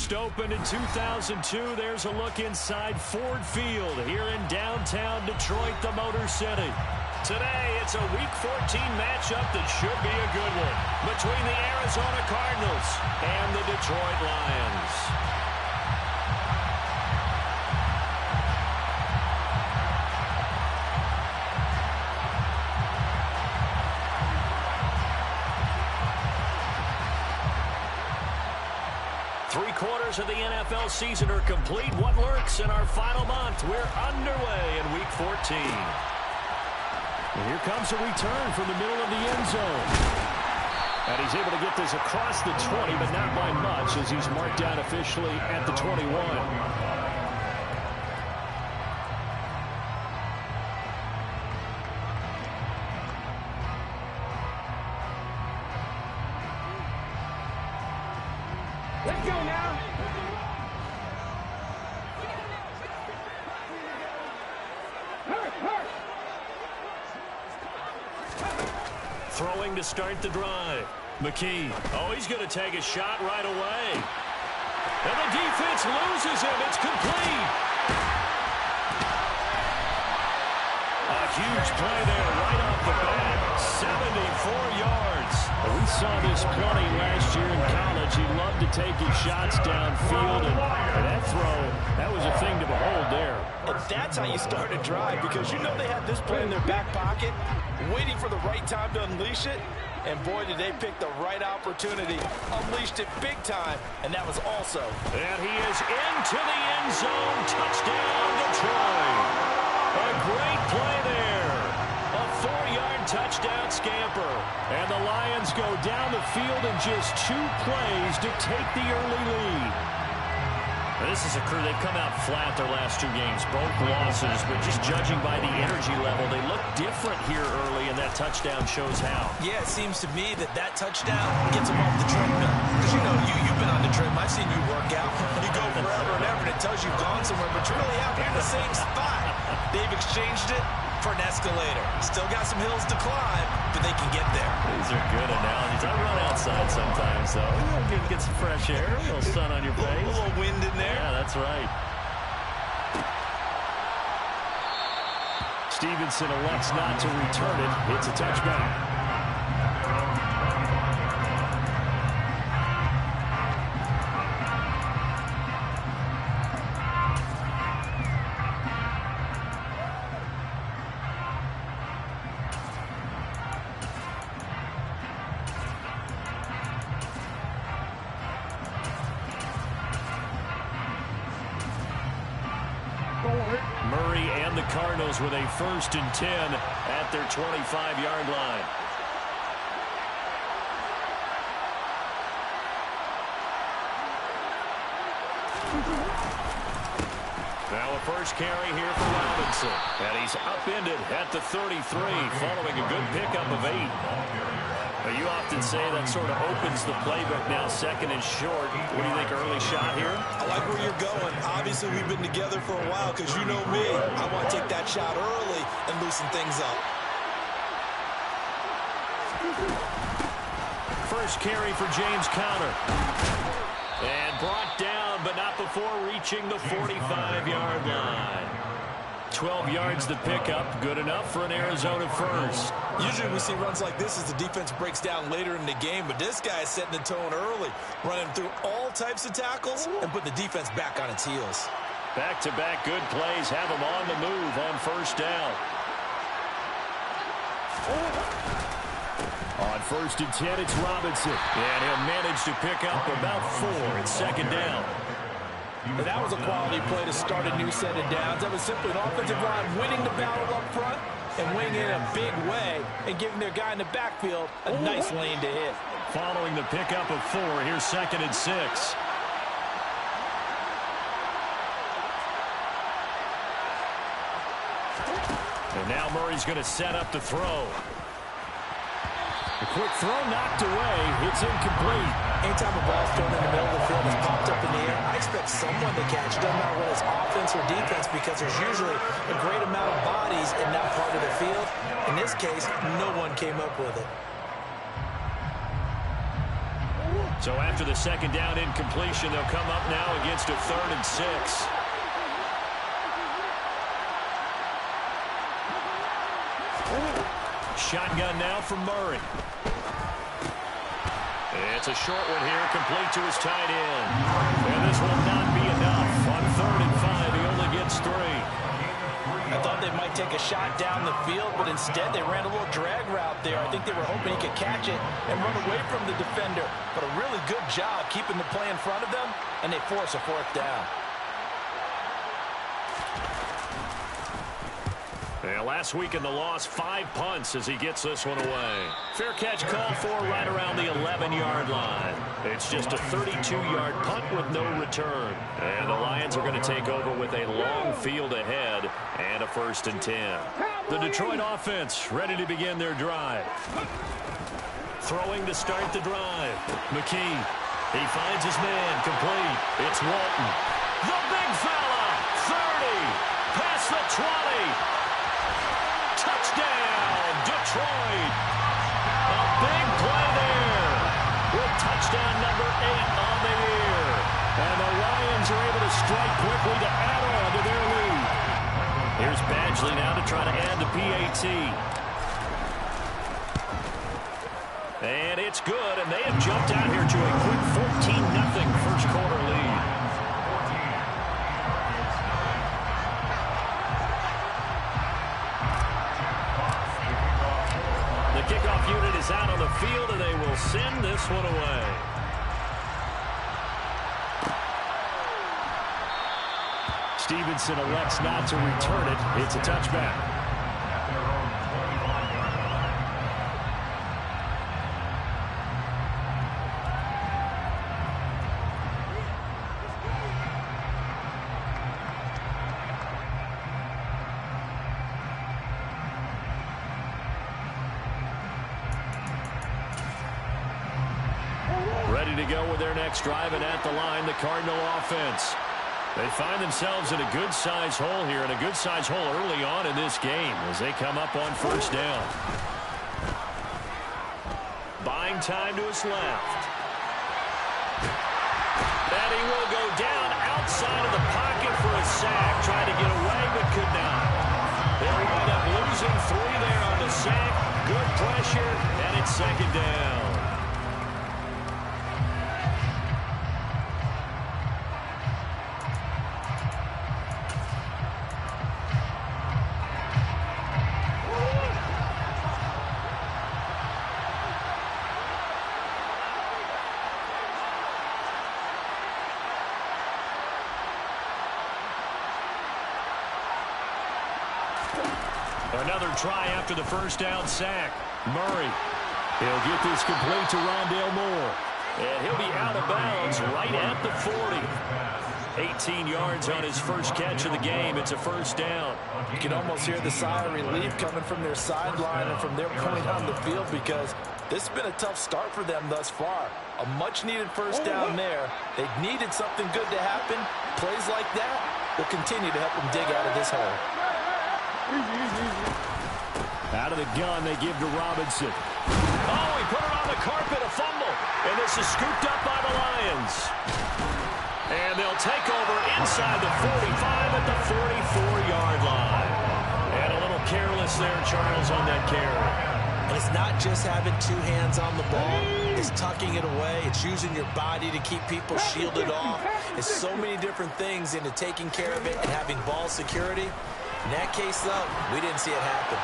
First opened in 2002. There's a look inside Ford Field here in downtown Detroit, the Motor City. Today, it's a Week 14 matchup that should be a good one between the Arizona Cardinals and the Detroit Lions. Three-quarters of the NFL season are complete. What lurks in our final month? We're underway in Week 14. And here comes a return from the middle of the end zone. And he's able to get this across the 20, but not by much as he's marked down officially at the 21. Let's go now. Throwing to start the drive. McKee. Oh, he's going to take a shot right away. And the defense loses him. It's complete. A huge play there right off the bat. 74 yards. We saw this plenty last year in college. He loved to take his shots downfield, and that throw, that was a thing to behold there. And that's how you start a drive, because you know they had this play in their back pocket, waiting for the right time to unleash it. And boy, did they pick the right opportunity. Unleashed it big time, and that was also. And he is into the end zone. Touchdown, Detroit. A great play there. A 4-yard touchdown scamper. And the Lions go down the field in just 2 plays to take the early lead. This is a crew, they've come out flat their last 2 games, both losses, but just judging by the energy level, they look different here early, and that touchdown shows how. Yeah, it seems to me that touchdown gets them off the treadmill. Because, you know, you've been on the treadmill. I've seen you work out. You go forever and ever, and it tells you've gone somewhere, but you're really out here in the same spot. They've exchanged it for an escalator. Still got some hills to climb, but they can get there. These are good analogies. I run outside sometimes, though. Get some fresh air, a little sun on your face. A little wind in there. Yeah, that's right. Stevenson elects not to return it. It's a touchback. Murray and the Cardinals with a 1st and 10 at their 25-yard line. Now a first carry here for Robinson. And he's upended at the 33 following a good pickup of 8. Now, you often say that sort of opens the playbook now, 2nd and short. What do you think, early shot here? I like where you're going. Obviously, we've been together for a while, because you know me. I want to take that shot early and loosen things up. First carry for James Conner. And brought down, but not before reaching the 45-yard line. 12 yards to pick up. Good enough for an Arizona first. Usually we see runs like this as the defense breaks down later in the game, but this guy is setting the tone early, running through all types of tackles and put the defense back on its heels. Back-to-back good plays have him on the move on first down. On 1st and 10, it's Robinson. And he'll manage to pick up about 4. It's 2nd down. But that was a quality play to start a new set of downs. That was simply an offensive line winning the battle up front and winning in a big way and giving their guy in the backfield a nice lane to hit. Following the pickup of 4, here's 2nd and 6. And now Murray's going to set up the throw. A quick throw knocked away. It's incomplete. Anytime a ball's thrown in the middle of the field and popped up in the air, I expect someone to catch it. Doesn't matter whether it's offense or defense, because there's usually a great amount of bodies in that part of the field. In this case, no one came up with it. So after the second down incompletion, they'll come up now against a 3rd and 6. Shotgun now from Murray. It's a short one here, complete to his tight end. And this will not be enough. On 3rd and 5, he only gets 3. I thought they might take a shot down the field, but instead they ran a little drag route there. I think they were hoping he could catch it and run away from the defender. But a really good job keeping the play in front of them, and they force a 4th down. Yeah, last week in the loss, 5 punts as he gets this one away. Fair catch called for right around the 11-yard line. It's just a 32-yard punt with no return. And the Lions are going to take over with a long field ahead and a 1st and 10. The Detroit offense ready to begin their drive. Throwing to start the drive. McKee. He finds his man complete. It's Walton. The big fella. 30. Past the 20. Touchdown, Detroit. A big play there with touchdown number 8 on the year. And the Lions are able to strike quickly to add on to their lead. Here's Badgley now to try to add the PAT. And it's good, and they have jumped out here to a quick 14-0 first quarter lead. The kickoff unit is out on the field, and they will send this one away. Stevenson elects not to return it. It's a touchback. Ready to go with their next drive, and at the line, the Cardinal offense. They find themselves in a good-sized hole here, and a good-sized hole early on in this game as they come up on 1st down. Buying time to his left. And he will go down outside of the pocket for a sack. Tried to get away, but could not. They'll wind up losing 3 there on the sack. Good pressure, and it's 2nd down. Another try after the 1st down sack. Murray. He'll get this complete to Rondale Moore. And he'll be out of bounds right at the 40. 18 yards on his first catch of the game. It's a 1st down. You can almost hear the sigh of relief coming from their sideline and from their point on the field, because this has been a tough start for them thus far. A much-needed 1st down there. They needed something good to happen. Plays like that will continue to help them dig out of this hole. Out of the gun, they give to Robinson. Oh, he put it on the carpet, a fumble. And this is scooped up by the Lions. And they'll take over inside the 45 at the 44-yard line. And a little careless there, Charles, on that carry. And it's not just having 2 hands on the ball. It's tucking it away. It's using your body to keep people shielded off. It's so many different things into taking care of it and having ball security. In that case, though, we didn't see it happen.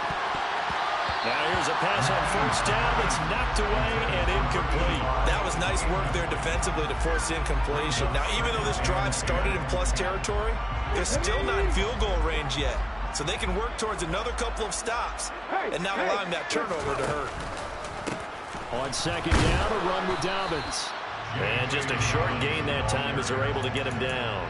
Now here's a pass on 1st down that's knocked away and incomplete. That was nice work there defensively to force incompletion. Now, even though this drive started in plus territory, they're still not in field goal range yet. So they can work towards another couple of stops and not allowing that turnover to hurt. On 2nd down, a run with Dobbins. And just a short gain that time as they're able to get him down.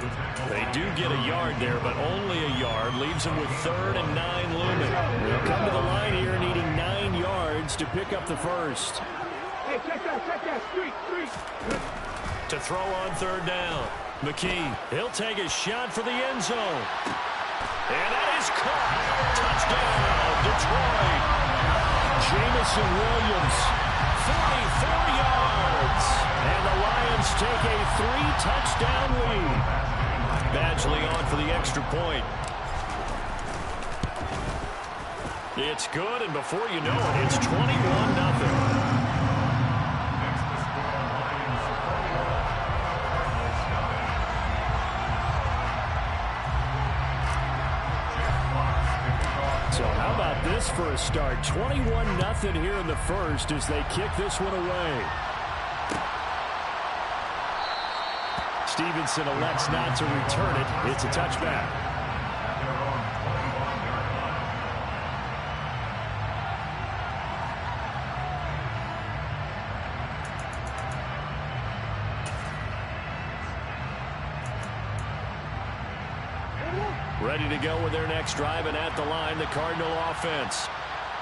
They do get a yard there, but only a yard. Leaves them with 3rd and 9 looming. They'll come to the line here needing 9 yards to pick up the 1st. Hey, check that, street. To throw on 3rd down. McKee, he'll take a shot for the end zone. And that is caught. Touchdown, Detroit. Jamison Williams, 44 yards. And the Lions take a 3-touchdown lead. Badgley on for the extra point. It's good, and before you know it, it's 21-0. So how about this for a start? 21-0 here in the first as they kick this one away. Stevenson elects not to return it. It's a touchback. Ready to go with their next drive, and at the line, the Cardinal offense.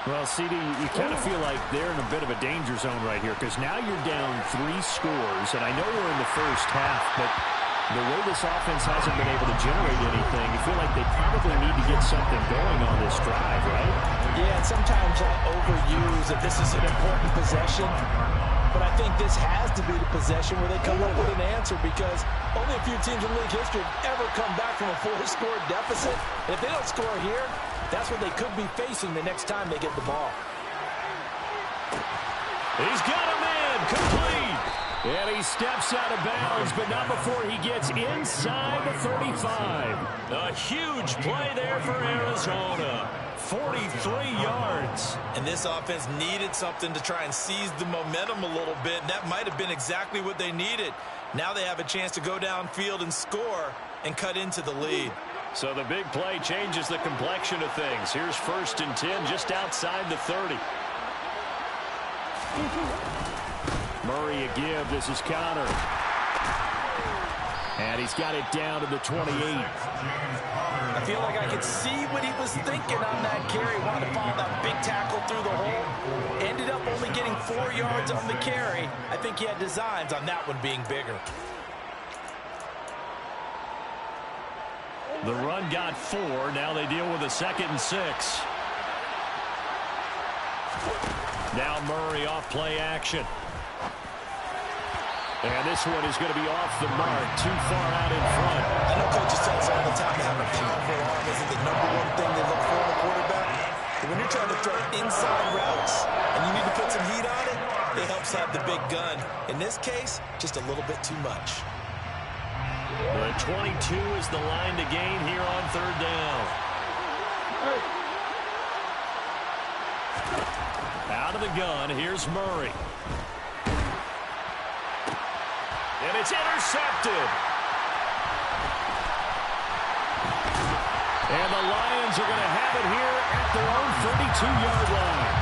Well, CD, you kind of feel like they're in a bit of a danger zone right here because now you're down 3 scores, and I know we're in the first half, but the way this offense hasn't been able to generate anything, you feel like they probably need to get something going on this drive, right? Yeah, and sometimes I overuse that this is an important possession, but I think this has to be the possession where they come up with an answer because only a few teams in league history have ever come back from a 4-score deficit. And if they don't score here, that's what they could be facing the next time they get the ball. He's got him in, complete. And he steps out of bounds, but not before he gets inside the 35. A huge play there for Arizona. 43 yards. And this offense needed something to try and seize the momentum a little bit. And that might have been exactly what they needed. Now they have a chance to go downfield and score and cut into the lead. So the big play changes the complexion of things. Here's 1st and 10 just outside the 30. Murray a give. This is Connor. And he's got it down to the 28. I feel like I could see what he was thinking on that carry. Wanted to follow that big tackle through the hole. Ended up only getting 4 yards on the carry. I think he had designs on that one being bigger. The run got 4. Now they deal with a 2nd and 6. Now Murray off play action. And this one is going to be off the mark, too far out in front. I know coaches tell us all the time to have a powerful arm isn't the #1 thing they look for in a quarterback. But when you're trying to throw inside routes and you need to put some heat on it, it helps have the big gun. In this case, just a little bit too much. The 22 is the line to gain here on 3rd down. Out of the gun, here's Murray. And it's intercepted. And the Lions are going to have it here at their own 32-yard line.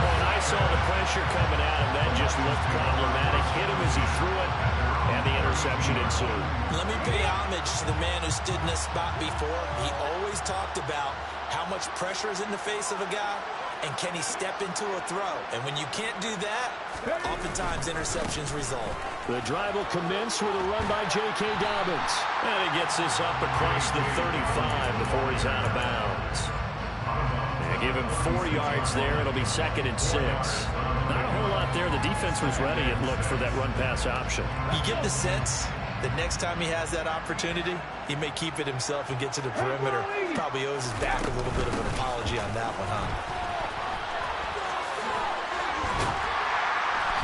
And I saw the pressure coming at him. That just looked problematic. Hit him as he threw it, and the interception ensued. Let me pay homage to the man who stood in this spot before. He always talked about how much pressure is in the face of a guy, and can he step into a throw? And when you can't do that, oftentimes interceptions result. The drive will commence with a run by J.K. Dobbins. And he gets this up across the 35 before he's out of bounds. And give him 4 yards there. It'll be 2nd and 6. Not a whole lot there. The defense was ready, it looked, for that run-pass option. You get the sense that next time he has that opportunity, he may keep it himself and get to the perimeter. Probably owes his back a little bit of an apology on that one, huh?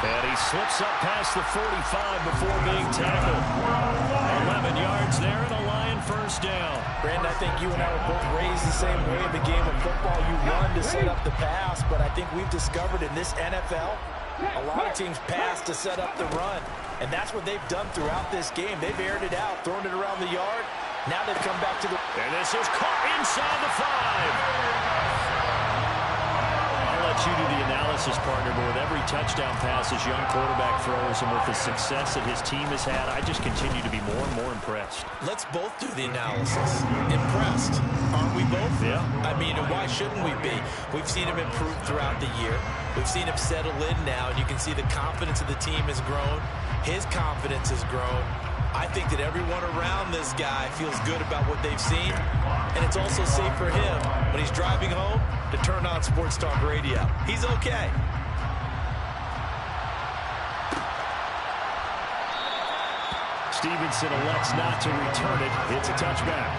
And he slips up past the 45 before being tackled. 11 yards there and a Lion 1st down. Brandon, I think you and I were both raised the same way in the game of football. You run to set up the pass, but I think we've discovered in this NFL, a lot of teams pass to set up the run. And that's what they've done throughout this game. They've aired it out, thrown it around the yard. Now they've come back to the... And this is caught inside the 5. You do the analysis, partner, but with every touchdown pass his young quarterback throws and with the success that his team has had, I just continue to be more and more impressed. Let's both do the analysis. Impressed. Aren't we both? Yeah. I mean, why shouldn't we be? We've seen him improve throughout the year. We've seen him settle in now, and you can see the confidence of the team has grown. His confidence has grown. I think that everyone around this guy feels good about what they've seen, and it's also safe for him when he's driving home to turn on Sports Talk Radio. He's okay. Stevenson elects not to return it. It's a touchback.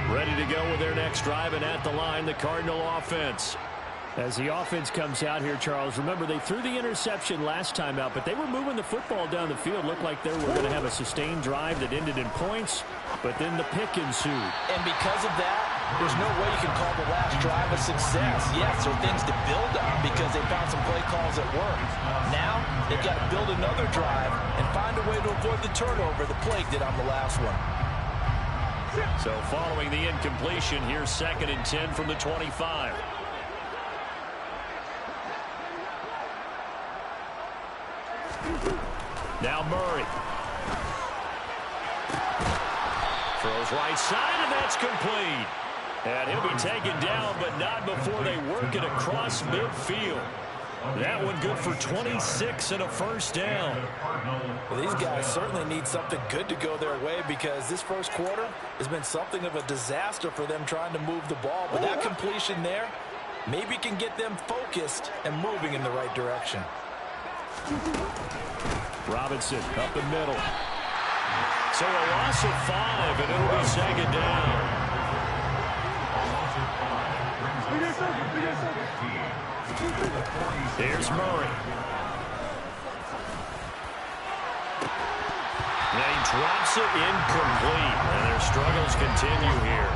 Ready to go with their next drive, and at the line, the Cardinal offense. As the offense comes out here, Charles, remember they threw the interception last time out, but they were moving the football down the field. Looked like they were going to have a sustained drive that ended in points, but then the pick ensued. And because of that, there's no way you can call the last drive a success. Yes, there are things to build on because they found some play calls that worked. Now, they've got to build another drive and find a way to avoid the turnover the Plague did on the last one. So following the incompletion, here's 2nd and 10 from the 25. Now Murray. Throws right side, and that's complete. And he'll be taken down, but not before they work it across midfield. That one good for 26 and a first down. Well, these guys certainly need something good to go their way because this first quarter has been something of a disaster for them trying to move the ball. But that completion there maybe can get them focused and moving in the right direction. Robinson up the middle. So a loss of 5, and it'll be 2nd down. Here's Murray. And he drops it incomplete. And their struggles continue here.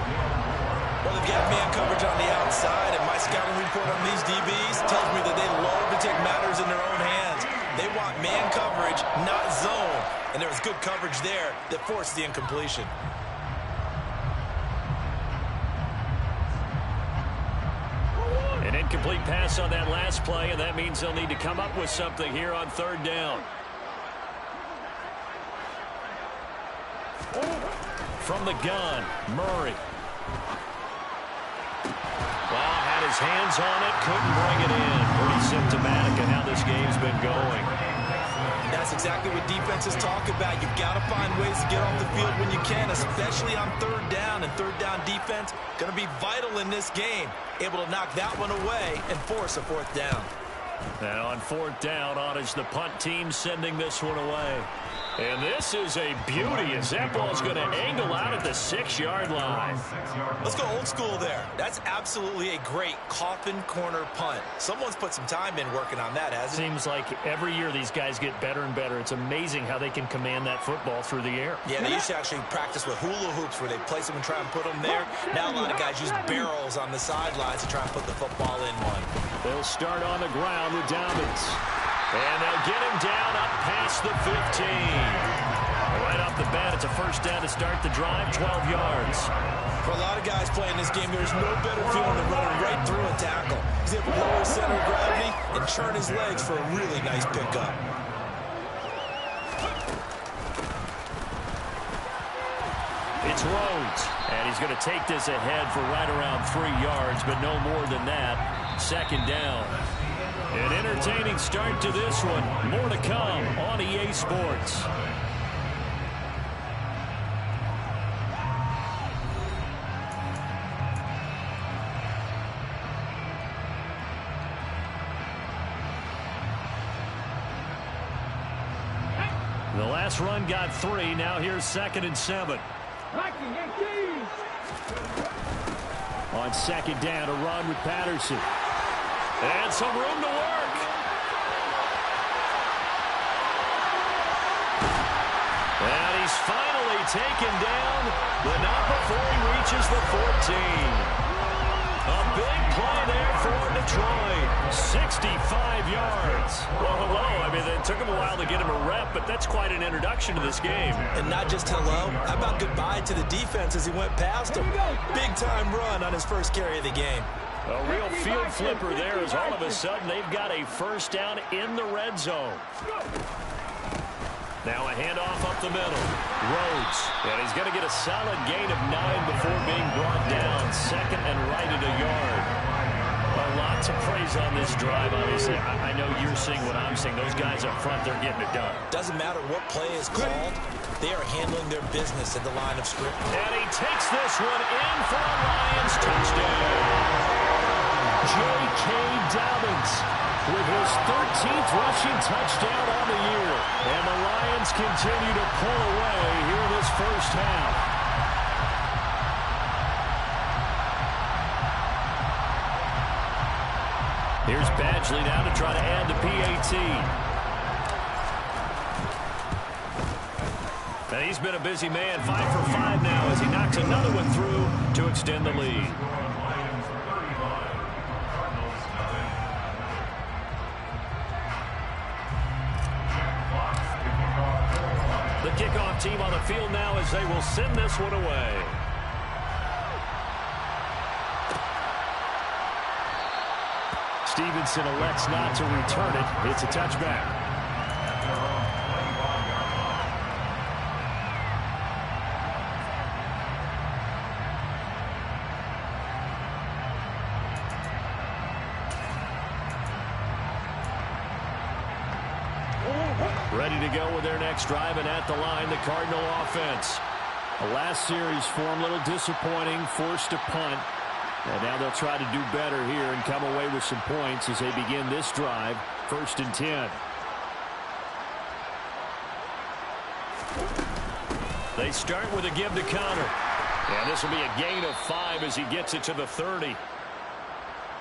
Well, they've got man coverage on the outside, and my scouting report on these DBs tells me that they love to take matters in their own hands. They want man coverage, not zone. And there was good coverage there that forced the incompletion. An incomplete pass on that last play, and that means they'll need to come up with something here on 3rd down. From the gun, Murray. Well, had his hands on it, couldn't bring it in. Pretty symptomatic of how this game's been going. And that's exactly what defenses talk about. You've got to find ways to get off the field when you can, especially on 3rd down. And 3rd down defense going to be vital in this game. Able to knock that one away and force a 4th down. And on 4th down, on is the punt team sending this one away. And this is a beauty as that ball's going to angle out at the 6-yard line. Let's go old school there. That's absolutely a great coffin corner punt. Someone's put some time in working on that, hasn't it? Seems like every year these guys get better and better. It's amazing how they can command that football through the air. Yeah, they used to actually practice with hula hoops where they place them and try and put them there. Now a lot of guys use barrels on the sidelines to try and put the football in one. They'll start on the ground with Dobbins. And they'll get him down up past the 15. Right off the bat, it's a first down to start the drive, 12 yards. For a lot of guys playing this game, there's no better feeling than running right through a tackle. He's able to lower his center of gravity and churn his legs for a really nice pickup. It's Rhodes, and he's going to take this ahead for right around 3 yards, but no more than that. 2nd down. An entertaining start to this one. More to come on EA Sports. The last run got 3. Now here's 2nd and 7. On 2nd down, a run with Patterson. And some room to work. And he's finally taken down, but not before he reaches the 14. A big play there for Detroit. 65 yards. Whoa. I mean, it took him a while to get him a rep, but that's quite an introduction to this game. And not just hello. How about goodbye to the defense as he went past him? Big-time run on his first carry of the game. A real field flipper there as all of a sudden they've got a first down in the red zone. Now a handoff up the middle. Rhodes. And he's going to get a solid gain of 9 before being brought down. 2nd and right at a yard. A lot Some praise on this drive, obviously. I know you're seeing what I'm seeing. Those guys up front, they're getting it done. Doesn't matter what play is called. They are handling their business at the line of scrimmage. And he takes this one in for a Lions touchdown. J.K. Dobbins with his 13th rushing touchdown on the year. And the Lions continue to pull away here in this first half. Here's Badgley now to try to add the PAT. And he's been a busy man, 5 for 5 now as he knocks another one through to extend the lead. The kickoff team on the field now as they will send this one away. Stevenson elects not to return it. It's a touchback. Ready to go with their next drive, and at the line, the Cardinal offense. The last series form a little disappointing, forced to punt. And now they'll try to do better here and come away with some points as they begin this drive, 1st and 10. They start with a give to counter. And this will be a gain of 5 as he gets it to the 30.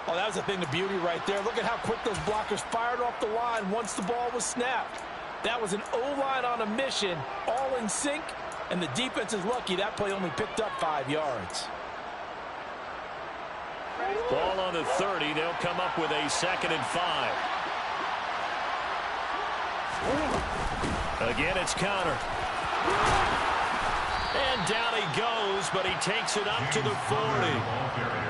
Oh, that was a thing of beauty right there. Look at how quick those blockers fired off the line once the ball was snapped. That was an O-line on a mission, all in sync, and the defense is lucky that play only picked up 5 yards. Ball on the 30. They'll come up with a 2nd and 5. Again, it's counter. And down he goes, but he takes it up to the 40.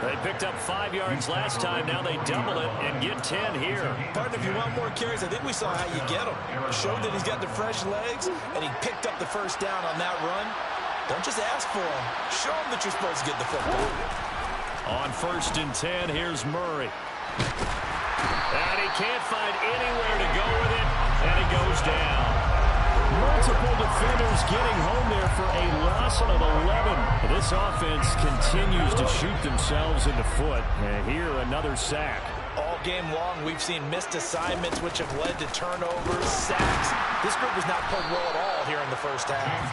They picked up 5 yards last time. Now they double it and get 10 here. Partner, if you want more carries, I think we saw how you get him. Showed that he's got the fresh legs, and he picked up the first down on that run. Don't just ask for him. Show him that you're supposed to get the football. On 1st and 10, here's Murray. And he can't find anywhere to go with it, and he goes down. Multiple defenders getting home there for a loss of 11. This offense continues to shoot themselves in the foot. And here, another sack. All game long, we've seen missed assignments, which have led to turnovers, sacks. This group has not played well at all here in the first half.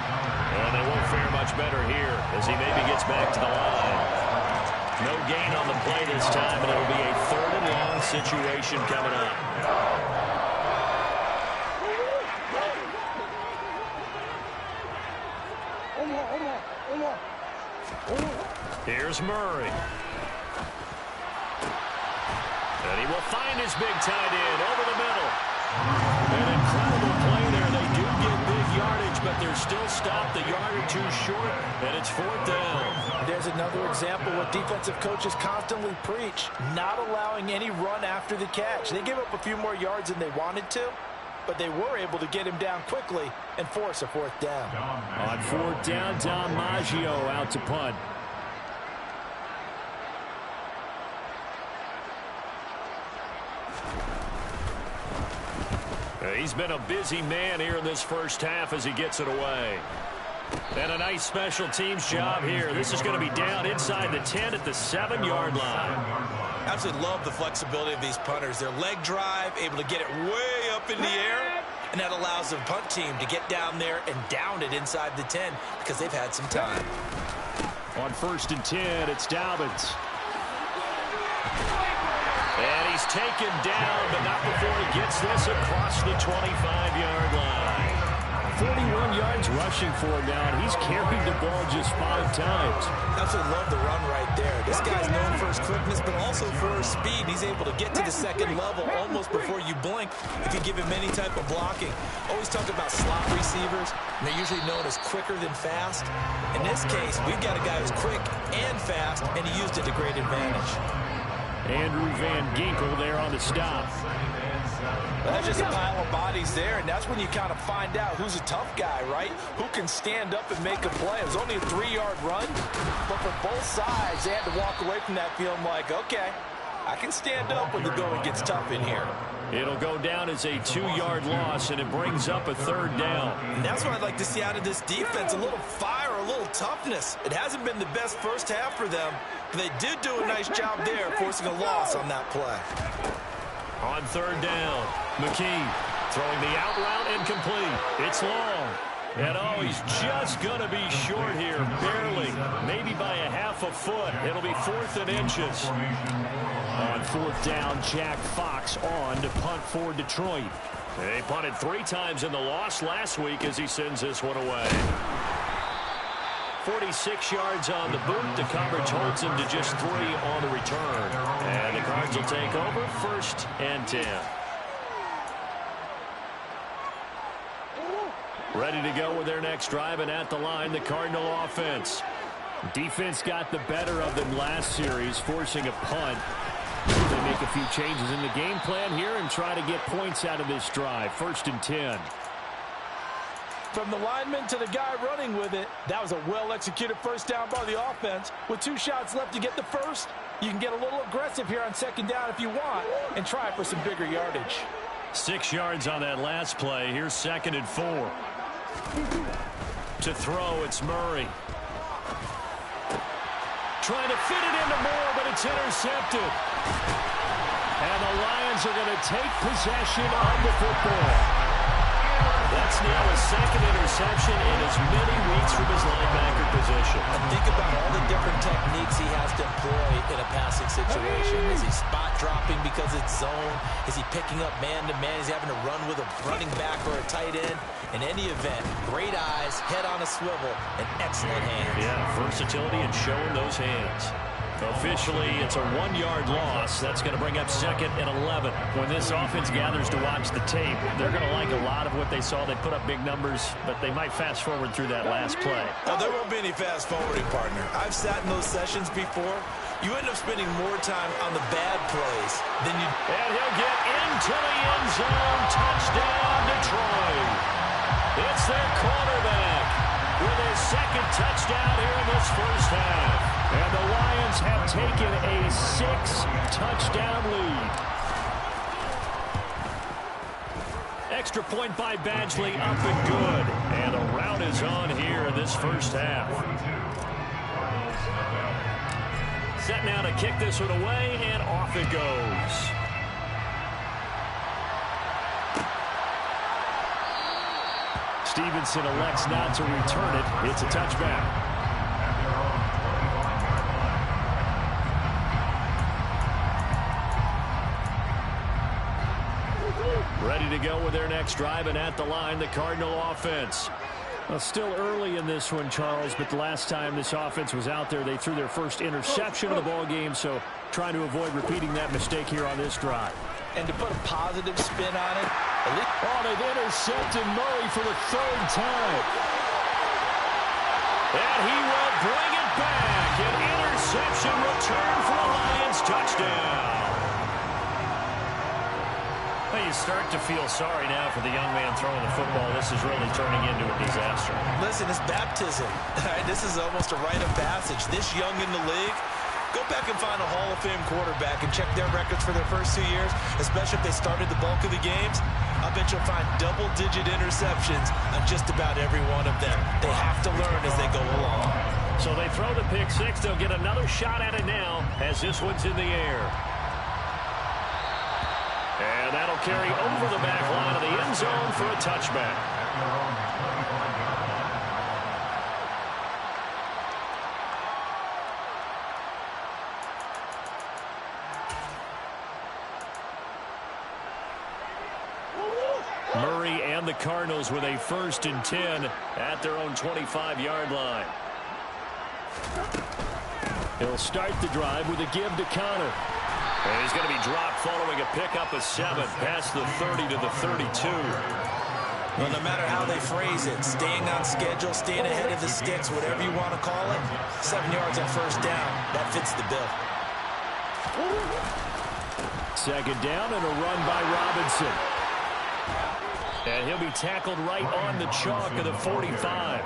And they won't fare much better here as he maybe gets back to the line. No gain on the play this time, and it'll be a 3rd and long situation coming up. Here's Murray. And he will find his big tight end over the middle. An incredible play there. They do get big yardage, but they're still stopped a yard or 2 short, and it's 4th down. There's another example what defensive coaches constantly preach, not allowing any run after the catch. They gave up a few more yards than they wanted to, but they were able to get him down quickly and force a 4th down. On 4th down, Dom Maggio out to punt. He's been a busy man here in this first half as he gets it away. And a nice special teams job here. This is going to be down inside the 10 at the 7-yard line. Absolutely love the flexibility of these punters. Their leg drive, able to get it way up in the air, and that allows the punt team to get down there and down it inside the 10 because they've had some time. On 1st and 10, it's Dobbins. And he's taken down, but not before he gets this across the 25-yard line. 41 yards rushing for him now, and he's carried the ball just 5 times. Absolutely love the run right there. This guy's known for his quickness, but also for his speed. He's able to get to the 2nd level almost before you blink if you give him any type of blocking. Always talk about slot receivers, and they're usually known as quicker than fast. In this case, we've got a guy who's quick and fast, and he used it to great advantage. Andrew Van Ginkel there on the stop. That's just a pile of bodies there, and that's when you kind of find out who's a tough guy, right? Who can stand up and make a play. It was only a 3-yard run, but for both sides, they had to walk away from that feeling like, okay, I can stand up when the going gets tough in here. It'll go down as a 2-yard loss, and it brings up a 3rd down. And that's what I'd like to see out of this defense, a little fire, a little toughness. It hasn't been the best first half for them, but they did do a nice job there, forcing a loss on that play. On 3rd down, McKee throwing the out route incomplete. It's long. And oh, he's just going to be short here, barely, maybe by a half a foot. It'll be 4th and inches. On 4th down, Jack Fox on to punt for Detroit. They punted 3 times in the loss last week as he sends this one away. 46 yards on the boot. The coverage holds him to just 3 on the return. And the Cards will take over, 1st and 10. Ready to go with their next drive, and at the line, the Cardinal offense. Defense got the better of them last series, forcing a punt. They make a few changes in the game plan here and try to get points out of this drive. 1st and 10. From the lineman to the guy running with it, that was a well-executed first down by the offense. With 2 shots left to get the first, you can get a little aggressive here on 2nd down if you want and try for some bigger yardage. 6 yards on that last play. Here's 2nd and 4. To throw, it's Murray. Trying to fit it into Moore, but it's intercepted. And the Lions are going to take possession of the football. That's now his 2nd interception in as many weeks from his linebacker position. And think about all the different techniques he has to employ in a passing situation. Is he spot dropping because it's zone? Is he picking up man-to-man? Is he having to run with a running back or a tight end? In any event, great eyes, head on a swivel, and excellent hands. Yeah, versatility and showing those hands. Officially, it's a 1-yard loss. That's going to bring up 2nd and 11. When this offense gathers to watch the tape, they're going to like a lot of what they saw. They put up big numbers, but they might fast forward through that last play. Oh, there won't be any fast forwarding, partner. I've sat in those sessions before. You end up spending more time on the bad plays than you... And he'll get into the end zone. Touchdown, Detroit. It's their quarterback with his 2nd touchdown here in this first half. And the Lions have taken a 6-touchdown lead. Extra point by Badgley, up and good. And a rout is on here in this first half. Set now to kick this one away, and off it goes. Stevenson elects not to return it. It's a touchback. Ready to go with their next drive, and at the line, the Cardinal offense. Well, still early in this one, Charles, but the last time this offense was out there, they threw their first interception of the ball game, so trying to avoid repeating that mistake here on this drive. And to put a positive spin on it, they've intercepted Murray for the 3rd time. And he will bring it back. An interception return for a Lions touchdown. You start to feel sorry now for the young man throwing the football. This is really turning into a disaster. Listen, it's baptism. This is almost a rite of passage. This young in the league, go back and find a Hall of Fame quarterback and check their records for their first 2 years, especially if they started the bulk of the games. I bet you'll find double-digit interceptions on just about every one of them. They have to learn as they go along. So they throw the pick 6. They'll get another shot at it now as this one's in the air. And that'll carry over the back line of the end zone for a touchback. Murray and the Cardinals with a 1st and 10 at their own 25-yard line. He'll start the drive with a give to Connor. And he's going to be dropped following a pickup of 7 past the 30 to the 32. Well, no matter how they phrase it, staying on schedule, staying ahead of the sticks, whatever you want to call it, 7 yards on 1st down, that fits the bill. 2nd down and a run by Robinson. And he'll be tackled right on the chalk of the 45.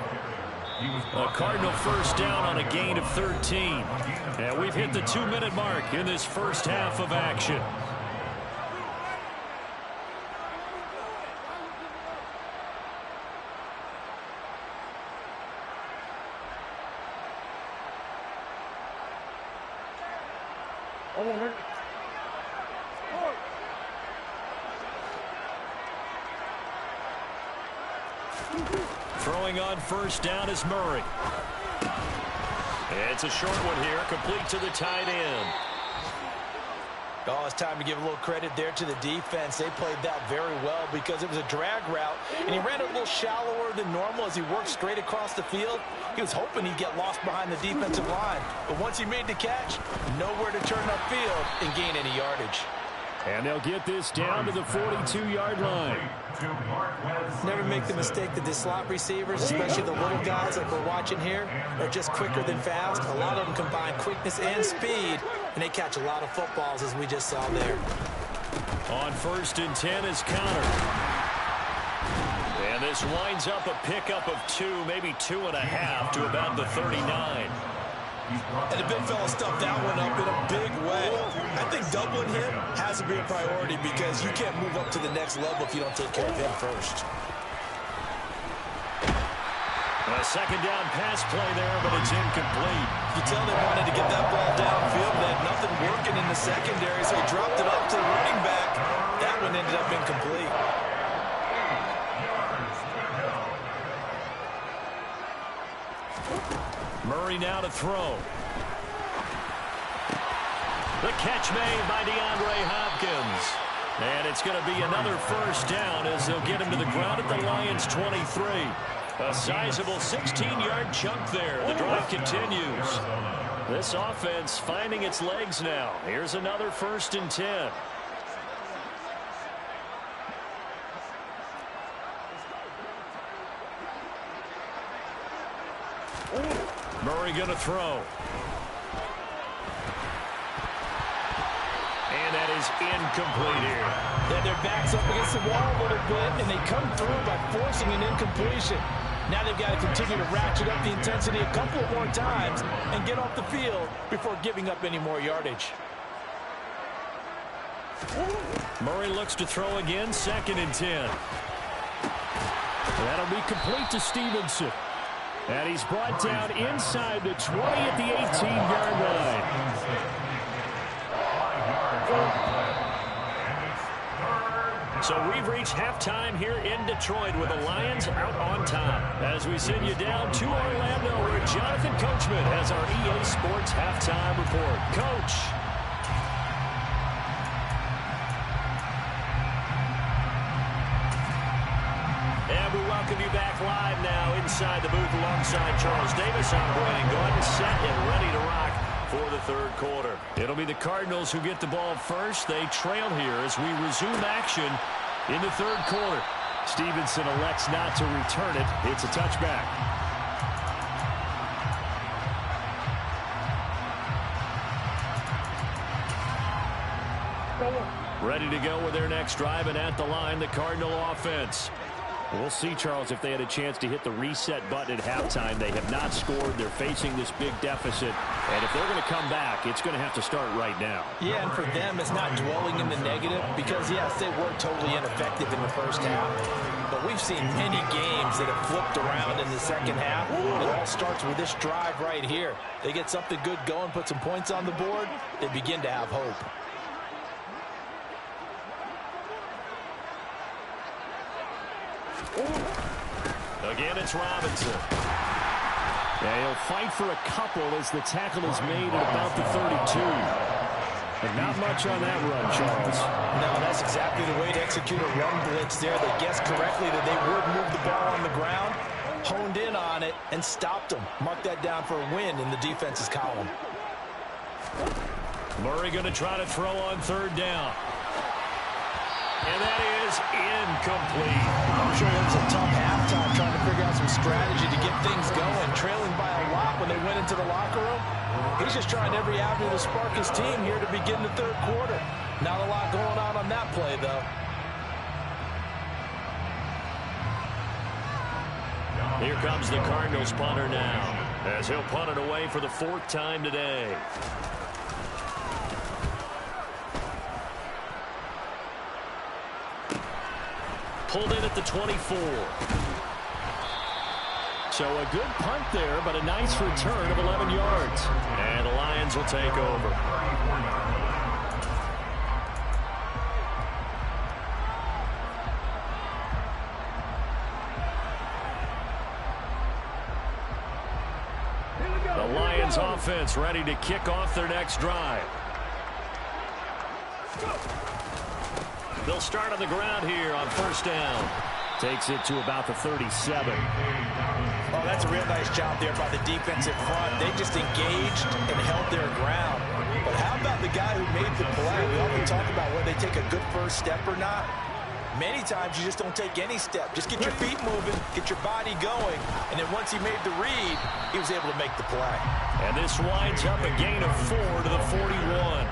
A Cardinal first down on a gain of 13. And we've hit the 2-minute mark in this first half of action. Throwing on first down is Murray. It's a short one here, complete to the tight end. Oh, it's time to give a little credit there to the defense. They played that very well because it was a drag route, and he ran it a little shallower than normal as he worked straight across the field. He was hoping he'd get lost behind the defensive line, but once he made the catch, nowhere to turn upfield and gain any yardage. And they'll get this down to the 42-yard line. Never make the mistake that the slot receivers, especially the little guys like we're watching here, are just quicker than fast. A lot of them combine quickness and speed, and they catch a lot of footballs, as we just saw there. On 1st and 10 is Connor. And this winds up a pickup of 2, maybe 2.5 to about the 39. And the big fella stuffed that one up in a big way. I think doubling him has to be a priority because you can't move up to the next level if you don't take care of him first. A second down pass play there, but it's incomplete. You tell they wanted to get that ball downfield. They had nothing working in the secondary, so he dropped it up to the running back. That one ended up incomplete. Murray now to throw. The catch made by DeAndre Hopkins. And it's going to be another first down as they'll get him to the ground at the Lions' 23. A sizable 16-yard chunk there. The drive continues. This offense finding its legs now. Here's another 1st and 10. Murray going to throw. And that is incomplete here. Yeah, their backs up against the wall a little bit, and they come through by forcing an incompletion. Now they've got to continue to ratchet up the intensity a couple more times and get off the field before giving up any more yardage. Murray looks to throw again, 2nd and 10. That'll be complete to Stevenson. And he's brought down inside the 20 at the 18-yard line. So we've reached halftime here in Detroit with the Lions out on top. As we send you down to Orlando, where Jonathan Coachman has our EA Sports halftime report. Coach. And we welcome you back live now inside the booth alongside Charles Davis. I'm Brandon Gordon, set and ready to rock for the 3rd quarter. It'll be the Cardinals who get the ball first. They trail here as we resume action in the 3rd quarter. Stevenson elects not to return it. It's a touchback. Ready to go with their next drive, and at the line, the Cardinal offense. We'll see, Charles, if they had a chance to hit the reset button at halftime. They have not scored. They're facing this big deficit. And if they're going to come back, it's going to have to start right now. Yeah, and for them, it's not dwelling in the negative because, yes, they were totally ineffective in the first half. But we've seen many games that have flipped around in the second half. It all starts with this drive right here. They get something good going, put some points on the board, they begin to have hope. Again, it's Robinson. And he'll fight for a couple as the tackle is made at about the 32. And not much on that run, Charles. No, that's exactly the way to execute a run blitz there. They guessed correctly that they would move the ball on the ground, honed in on it, and stopped them. Mark that down for a win in the defense's column. Murray going to try to throw on 3rd down. And that is incomplete. I'm sure it was a tough halftime trying to figure out some strategy to get things going. Trailing by a lot when they went into the locker room. He's just trying every avenue to spark his team here to begin the 3rd quarter. Not a lot going on that play, though. Here comes the Cardinals punter now, as he'll punt it away for the 4th time today. Pulled in at the 24. So a good punt there, but a nice return of 11 yards. And the Lions will take over. The Lions offense ready to kick off their next drive. They'll start on the ground here on 1st down. Takes it to about the 37. Oh, that's a real nice job there by the defensive front. They just engaged and held their ground. But how about the guy who made the play? We often talk about whether they take a good first step or not. Many times you just don't take any step. Just get your feet moving, get your body going, and then once he made the read, he was able to make the play. And this winds up a gain of 4 to the 41.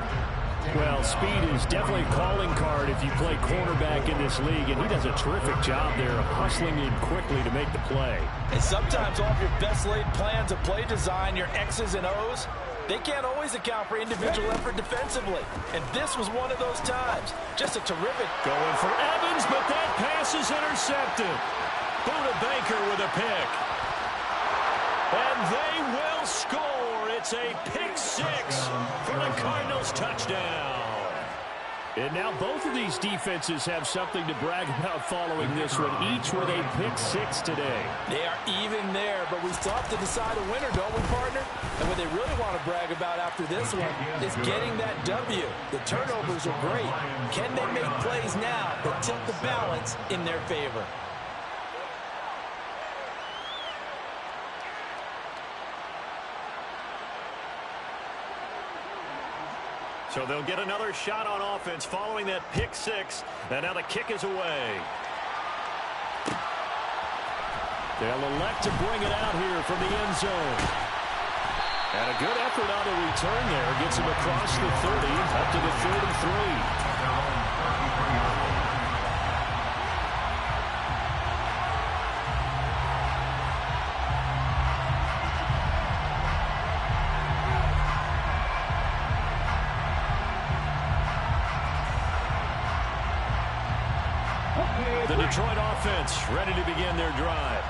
Well, speed is definitely a calling card if you play cornerback in this league, and he does a terrific job there of hustling in quickly to make the play. And sometimes off your best laid plans of play design, your X's and O's, they can't always account for individual effort defensively. And this was one of those times. Just a terrific. Going for Evans, but that pass is intercepted. Buda Baker with a pick. And they will score. It's a pick-6 for the Cardinals touchdown. And now both of these defenses have something to brag about following this one, each with a pick-6 today. They are even there, but we still have to decide a winner, don't we, partner? And what they really want to brag about after this one is getting that W. The turnovers are great. Can they make plays now that tilt the balance in their favor? So they'll get another shot on offense following that pick-6. And now the kick is away. They'll elect to bring it out here from the end zone. And a good effort on the return there. Gets him across the 30, up to the 33. The Detroit offense ready to begin their drive.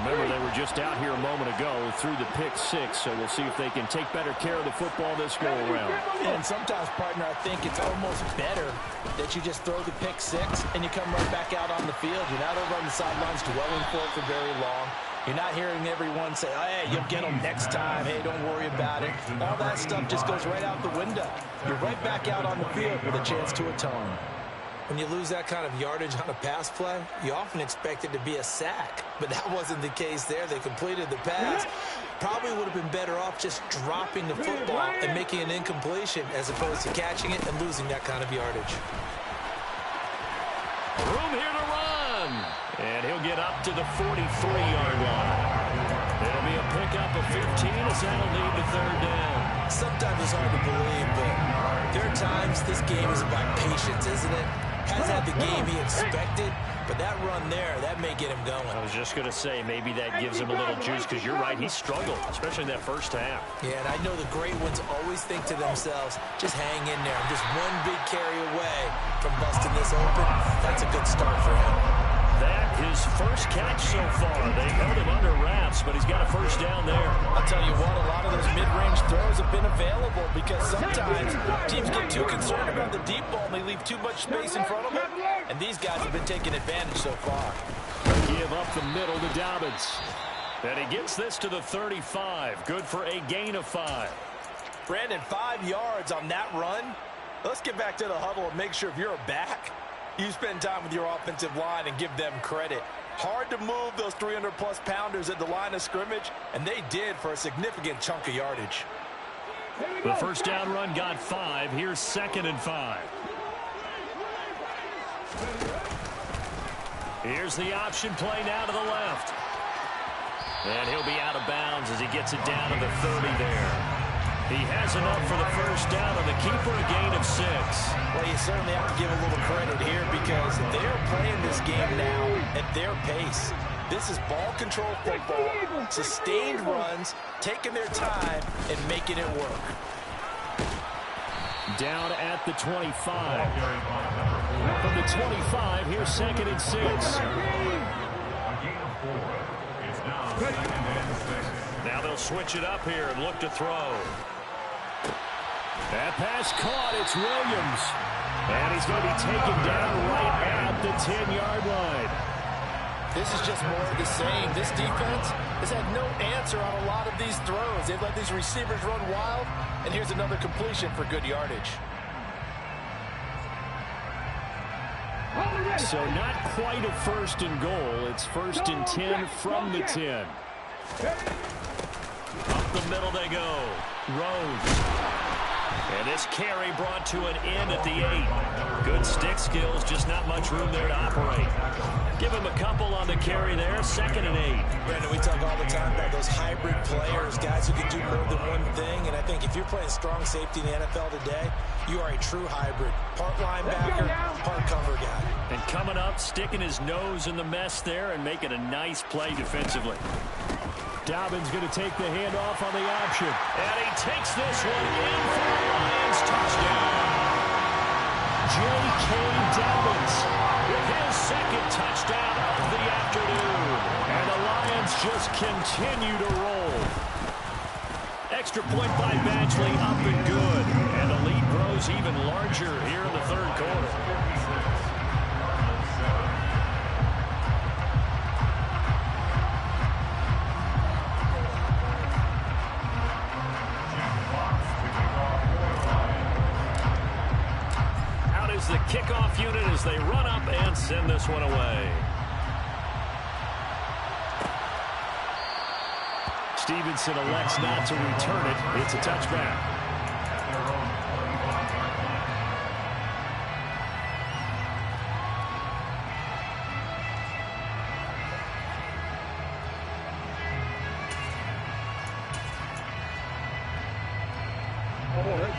Remember, they were just out here a moment ago through the pick-6, so we'll see if they can take better care of the football this go-around. And sometimes, partner, I think it's almost better that you just throw the pick-6 and you come right back out on the field. You're not over on the sidelines dwelling for it for very long. You're not hearing everyone say, oh, hey, you'll get them next time. Hey, don't worry about it. All that stuff just goes right out the window. You're right back out on the field with a chance to atone. When you lose that kind of yardage on a pass play, you often expect it to be a sack. But that wasn't the case there. They completed the pass. Probably would have been better off just dropping the football and making an incompletion as opposed to catching it and losing that kind of yardage. Room here to run. And he'll get up to the 43-yard line. It'll be a pickup of 15 as that'll lead to 3rd down. Sometimes it's hard to believe, but there are times this game is about patience, isn't it? Hasn't had the game he expected, but that run there, that may get him going. I was just going to say, maybe that gives him a little juice, because you're right, he struggled, especially in that first half. Yeah, and I know the great ones always think to themselves, just hang in there. I'm just one big carry away from busting this open. That's a good start for him. That his first catch so far. They held him under wraps, but he's got a 1st down there. I'll tell you what, a lot of those mid-range throws have been available because sometimes teams get too concerned about the deep ball and they leave too much space in front of them. And these guys have been taking advantage so far. Give up the middle to Dobbins. And he gets this to the 35. Good for a gain of 5. Brandon, 5 yards on that run. Let's get back to the huddle and make sure if you're a back, you spend time with your offensive line and give them credit. Hard to move those 300-plus pounders at the line of scrimmage, and they did for a significant chunk of yardage. The 1st down run got 5. Here's 2nd and 5. Here's the option play now to the left. And he'll be out of bounds as he gets it down to the 30 there. He has enough for the 1st down on the keeper, a gain of 6. Well, you certainly have to give a little credit here because they're playing this game now at their pace. This is ball control football, sustained runs, taking their time, and making it work. Down at the 25. From the 25, here's 2nd and 6. Now they'll switch it up here and look to throw. That pass caught. It's Williams. And he's going to be taken down right at the 10-yard line. This is just more of the same. This defense has had no answer on a lot of these throws. They've let these receivers run wild, and here's another completion for good yardage. So not quite a 1st and goal. It's 1st and 10 from the 10. Up the middle they go. Rhodes. And this carry brought to an end at the 8. Good stick skills, just not much room there to operate. Give him a couple on the carry there, 2nd and 8. Brandon, we talk all the time about those hybrid players, guys who can do more than one thing. And I think if you're playing strong safety in the NFL today, you are a true hybrid. Part linebacker, part cover guy. And coming up, sticking his nose in the mess there and making a nice play defensively. Dobbins going to take the handoff on the option. And he takes this one in for the Lions touchdown. J.K. Dobbins with his 2nd touchdown of the afternoon. And the Lions just continue to roll. Extra point by Badgley up and good. And the lead grows even larger here in the 3rd quarter. The kickoff unit as they run up and send this one away. Stevenson elects not to return it. It's a touchback.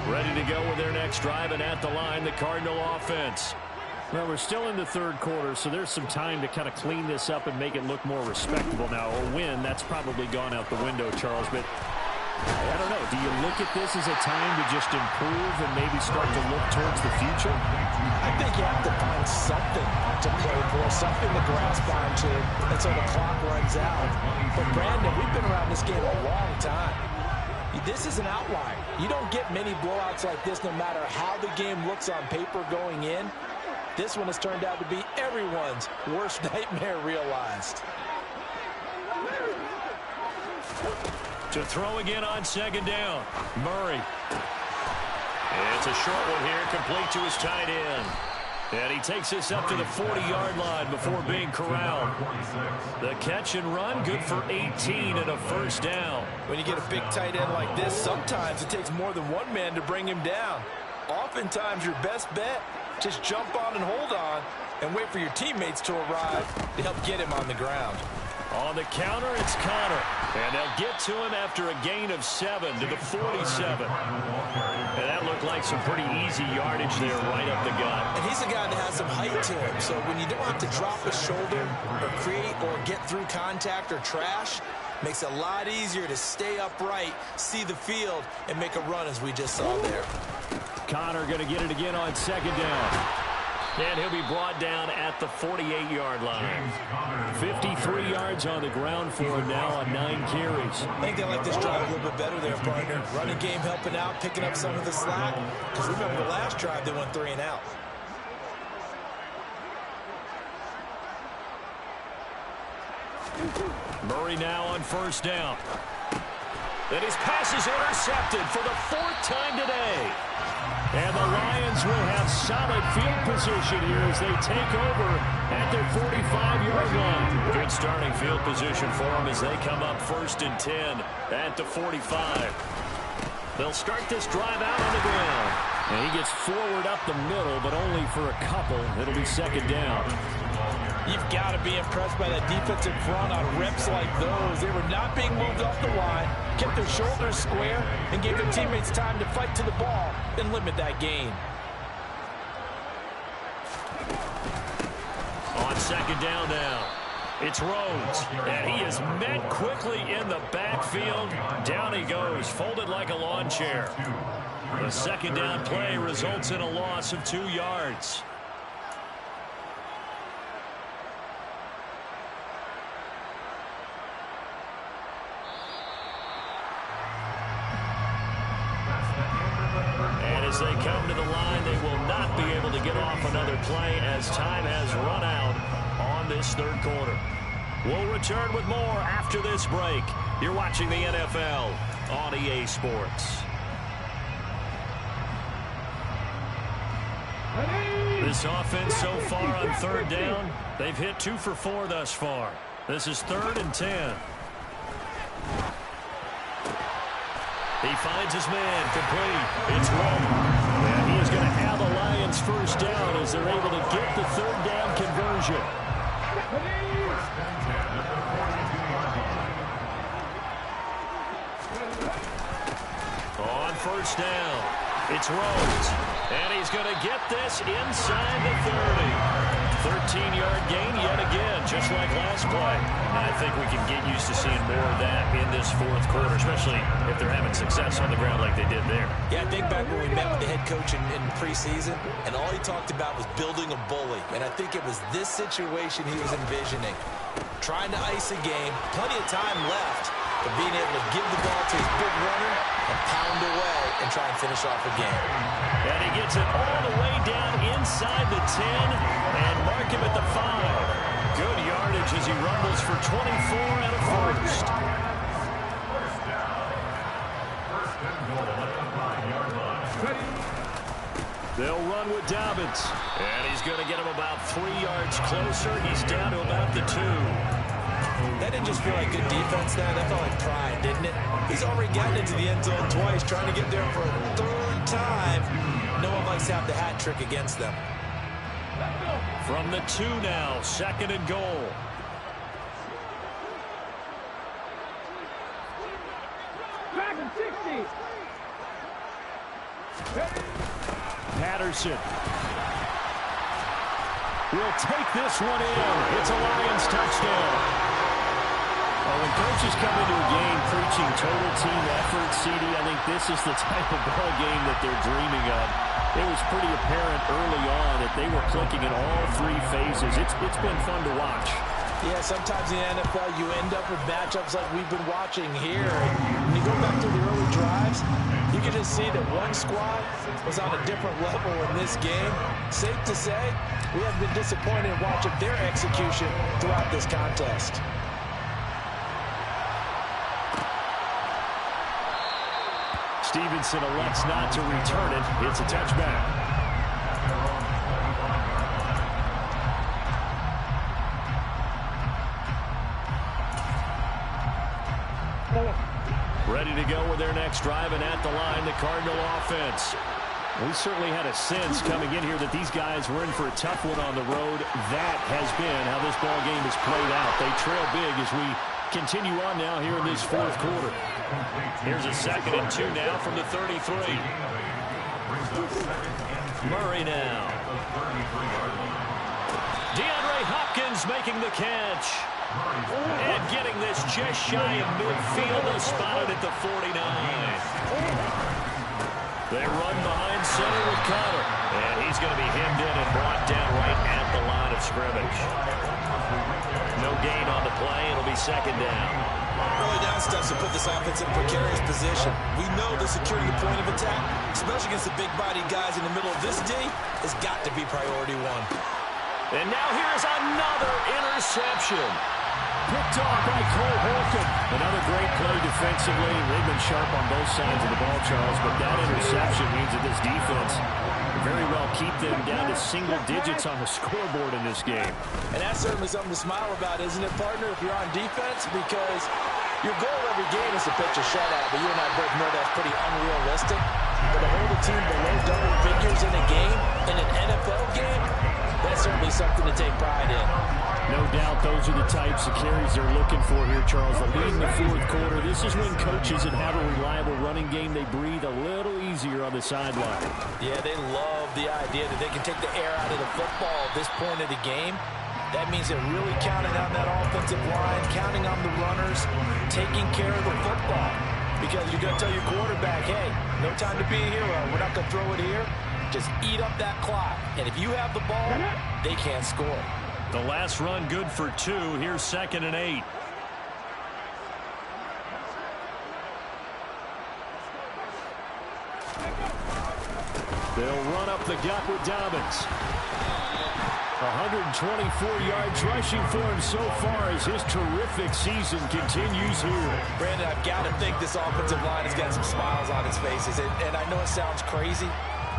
Ready to go with their next drive, and at the line, the Cardinal offense. Well, we're still in the 3rd quarter, so there's some time to kind of clean this up and make it look more respectable now. A win, that's probably gone out the window, Charles, but I don't know. Do you look at this as a time to just improve and maybe start to look towards the future? I think you have to find something to play for, something to grasp onto until the clock runs out. But, Brandon, we've been around this game a long time. This is an outlier. You don't get many blowouts like this no matter how the game looks on paper going in. This one has turned out to be everyone's worst nightmare realized. To throw again on 2nd down. Murray. It's a short one here, complete to his tight end. And he takes this up to the 40-yard line before being corralled. The catch and run, good for 18 and a 1st down. When you get a big tight end like this, sometimes it takes more than one man to bring him down. Oftentimes, your best bet, just jump on and hold on and wait for your teammates to arrive to help get him on the ground. On the counter, it's Connor. And they'll get to him after a gain of 7 to the 47. And that looked like some pretty easy yardage there right up the gut. And he's a guy that has some height to him. So when you don't have to drop a shoulder or create or get through contact or trash, makes it a lot easier to stay upright, see the field, and make a run as we just saw there. Connor going to get it again on 2nd down. And he'll be brought down at the 48-yard line. 53 yards on the ground for him now on 9 carries. I think they like this drive a little bit better there, partner. Running game helping out, picking up some of the slack. Because remember the last drive, they went 3 and out. Murray now on 1st down. And his pass is intercepted for the 4th time today. And the Lions will have solid field position here as they take over at their 45-yard line. Good starting field position for them as they come up 1st and 10 at the 45. They'll start this drive out on the ground. And he gets forward up the middle, but only for a couple. It'll be 2nd down. You've got to be impressed by that defensive front on reps like those. They were not being moved off the line, kept their shoulders square, and gave their teammates time to fight to the ball and limit that gain. On 2nd down now. It's Rhodes, and he is met quickly in the backfield. Down he goes, folded like a lawn chair. The second down play results in a loss of 2 yards. And as they come to the line, they will not be able to get off another play as time has run out on this third quarter. We'll return with more after this break. You're watching the NFL on EA Sports. This offense so far on third down, they've hit 2 for 4 thus far. This is 3rd and 10. He finds his man complete. It's Rowe. And he is going to have a Lions first down as they're able to get the third down conversion. On first down, it's Rhodes. And he's going to get this inside the 30. 13-yard gain yet again, just like last play. And I think we can get used to seeing more of that in this fourth quarter, especially if they're having success on the ground like they did there. Yeah, I think back when we met with the head coach in preseason, and all he talked about was building a bully. And I think it was this situation he was envisioning. Trying to ice a game, plenty of time left, but being able to give the ball to his big runner and pound away and try and finish off a game. And he gets it all the way down inside the 10 and mark him at the 5. Good yardage as he rumbles for 24 and a first. They'll run with Dobbins. And he's going to get him about 3 yards closer. He's down to about the 2. That didn't just feel like good defense there. That felt like pride, didn't it? He's already gotten into the end zone twice, trying to get there for a 3rd time. No one likes to have the hat trick against them. From the 2 now, 2nd and goal. Patterson will take this one in. It's a Lions touchdown. When coaches come into a game preaching total team effort, CD, I think this is the type of ball game that they're dreaming of. It was pretty apparent early on that they were clicking in all 3 phases. It's been fun to watch. Yeah, sometimes in the NFL you end up with matchups like we've been watching here. When you go back to the early drives, you can just see that one squad was on a different level in this game. Safe to say, we have been disappointed in watching their execution throughout this contest. Stevenson elects not to return it. It's a touchback. Ready to go with their next drive, and at the line, the Cardinal offense. We certainly had a sense coming in here that these guys were in for a tough one on the road. That has been how this ball game has played out. They trail big as we continue on now here in this fourth quarter. Here's a 2nd and 2 now from the 33. Murray now. DeAndre Hopkins making the catch. And getting this just shy of midfield. They spotted at the 49. They run behind center with Connor. And he's going to be hemmed in and brought down right at the line of scrimmage. No gain on the play. It'll be 2nd down. Early down steps to put this offense in a precarious position. We know the securing the point of attack, especially against the big-bodied guys in the middle of this D, has got to be priority 1. And now here's another interception. Picked off by Cole Holcomb. Another great play defensively. They've been sharp on both sides of the ball, Charles, but that interception means that this defense can very well keep them down to single digits on the scoreboard in this game. And that's certainly something to smile about, isn't it, partner, if you're on defense? Because your goal every game is to pitch a shutout, but you and I both know that's pretty unrealistic. But to hold a team below double figures in a game, in an NFL game, that's certainly something to take pride in. No doubt those are the types of carries they're looking for here, Charles. The lead in the fourth quarter. This is when coaches that have a reliable running game, they breathe a little easier on the sideline. Yeah, they love the idea that they can take the air out of the football at this point of the game. That means they're really counting on that offensive line, counting on the runners, taking care of the football. Because you're going to tell your quarterback, hey, no time to be a hero. We're not going to throw it here. Just eat up that clock. And if you have the ball, they can't score. The last run good for 2. Here's 2nd and 8. They'll run up the gut with Dobbins. 124 yards rushing for him so far as his terrific season continues here. Brandon, I've got to think this offensive line has got some smiles on its faces. And I know it sounds crazy,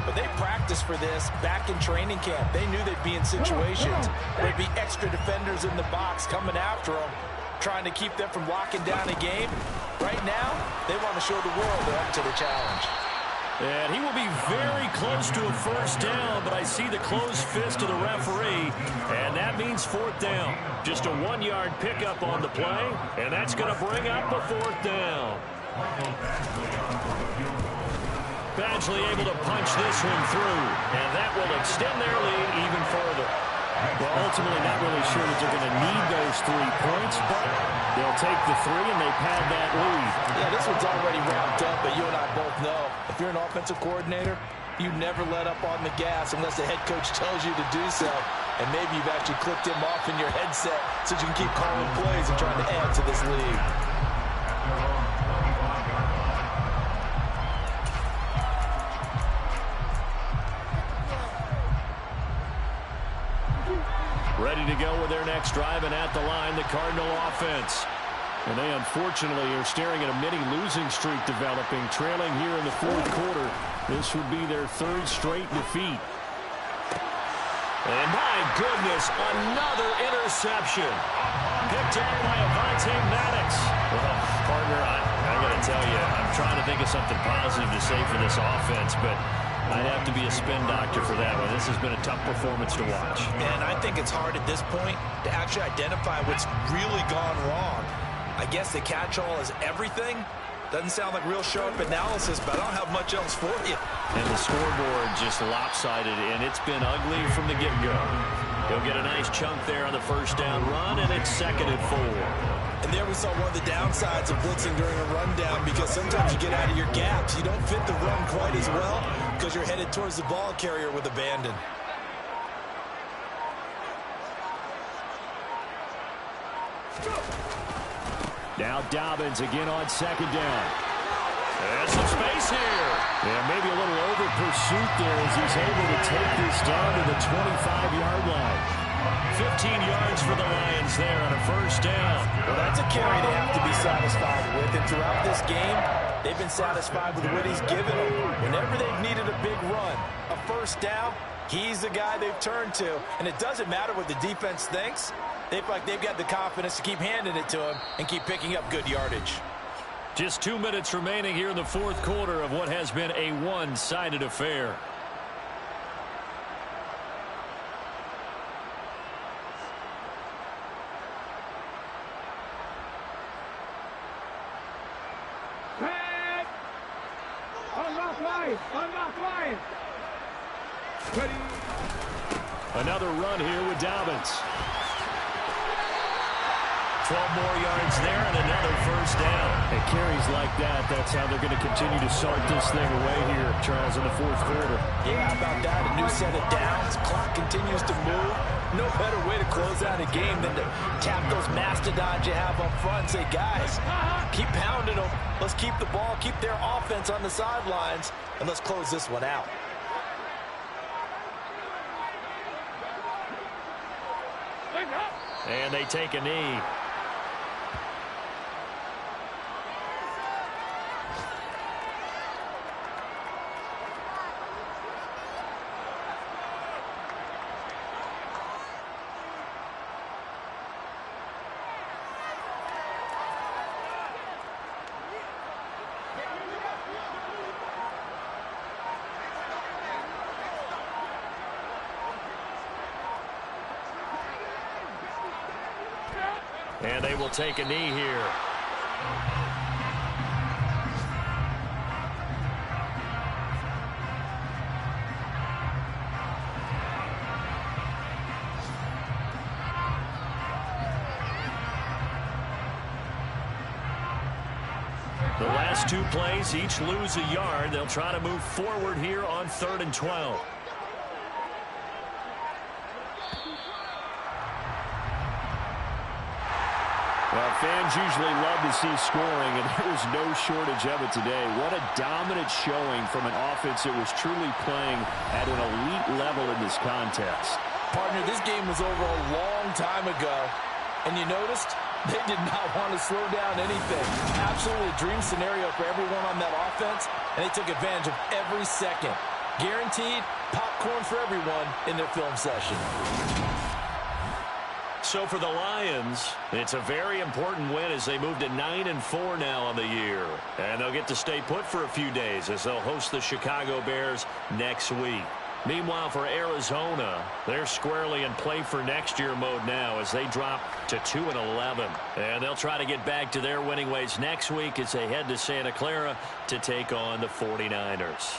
but they practiced for this back in training camp. They knew they'd be in situations where there'd be extra defenders in the box coming after them, trying to keep them from locking down a game. Right now, they want to show the world they're up to the challenge. And he will be very close to a first down, but I see the closed fist of the referee, and that means 4th down. Just a 1-yard pickup on the play, and that's going to bring up a 4th down. Badgley able to punch this one through, and that will extend their lead even further. Well, ultimately not really sure that they're going to need those 3 points, but they'll take the 3 and they pad that lead. Yeah, this one's already wrapped up, but you and I both know if you're an offensive coordinator, you never let up on the gas unless the head coach tells you to do so. And maybe you've actually clipped him off in your headset so you can keep calling plays and trying to add to this lead. Ready to go with their next drive, and at the line, the Cardinal offense. And they unfortunately are staring at a mini losing streak developing, trailing here in the 4th quarter. This would be their 3rd straight defeat. And my goodness, another interception. Picked up by Avonte Maddox. Well, partner, I got to tell you, I'm trying to think of something positive to say for this offense, but I'd have to be a spin doctor for that one. This has been a tough performance to watch. And I think it's hard at this point to actually identify what's really gone wrong. I guess the catch-all is everything. Doesn't sound like real sharp analysis, but I don't have much else for you. And the scoreboard just lopsided, and it's been ugly from the get-go. He'll get a nice chunk there on the first down run, and it's 2nd and 4. And there we saw one of the downsides of blitzing during a rundown, because sometimes you get out of your gaps. You don't fit the run quite as well because you're headed towards the ball carrier with abandon. Now Dobbins again on 2nd down. There's some space here. Yeah, maybe a little over pursuit there as he's able to take this down to the 25-yard line. 15 yards for the Lions there on a first down. Well, that's a carry they have to be satisfied with. And throughout this game, they've been satisfied with what he's given them. Whenever they've needed a big run, a first down, he's the guy they've turned to. And it doesn't matter what the defense thinks. They feel like they've got the confidence to keep handing it to him and keep picking up good yardage. Just 2 minutes remaining here in the 4th quarter of what has been a one-sided affair. Unlock line. Ready. Another run here with Dobbins. 12 more yards there and another first down. And carries like that, that's how they're going to continue to start this thing away here, Charles, in the 4th quarter. Yeah, how about that? A new set of downs. Clock continues to move. No better way to close out a game than to tap those mastodons you have up front and say, guys, keep pounding them. Let's keep the ball, keep their offense on the sidelines, and let's close this one out. And they take a knee. And they will take a knee here. The last two plays each lose a yard. They'll try to move forward here on 3rd and 12. Well, fans usually love to see scoring, and there was no shortage of it today. What a dominant showing from an offense that was truly playing at an elite level in this contest. Partner, this game was over a long time ago, and you noticed they did not want to slow down anything. Absolutely a dream scenario for everyone on that offense, and they took advantage of every second. Guaranteed popcorn for everyone in their film session. So for the Lions, it's a very important win as they move to 9-4 now on the year. And they'll get to stay put for a few days as they'll host the Chicago Bears next week. Meanwhile, for Arizona, they're squarely in play for next year mode now as they drop to 2-11. And they'll try to get back to their winning ways next week as they head to Santa Clara to take on the 49ers.